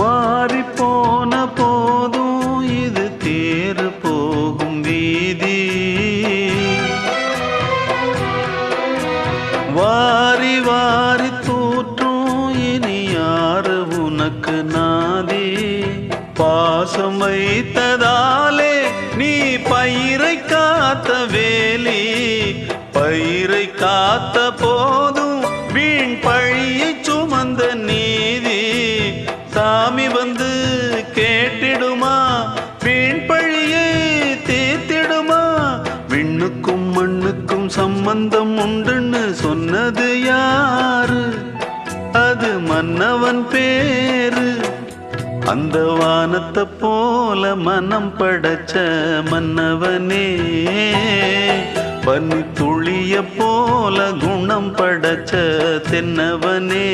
மாறி போன போதும் இது தேர் போகும் வீதி. வாரி வாரி தூற்றும் இனி யாரு உனக்கு நாதி. பாசம் வைத்ததாலே நீ பயிரை காத்த வேலி. பயிரை காத்த போதும் வீண் பழியை சுமந்த நீதி. சாமி வந்து கேட்டிடுமா, வீண் பழியை தீர்த்திடுமா. விண்ணுக்கும் மண்ணுக்கும் சம்பந்தம் உண்டுன்னு சொன்னது யாரு? அது மன்னவன் பேரு. அந்த வானத்தை போல மனம் படைச்ச மன்னவனே, பனி துளிய போல குணம் படைச்ச தென்னவனே.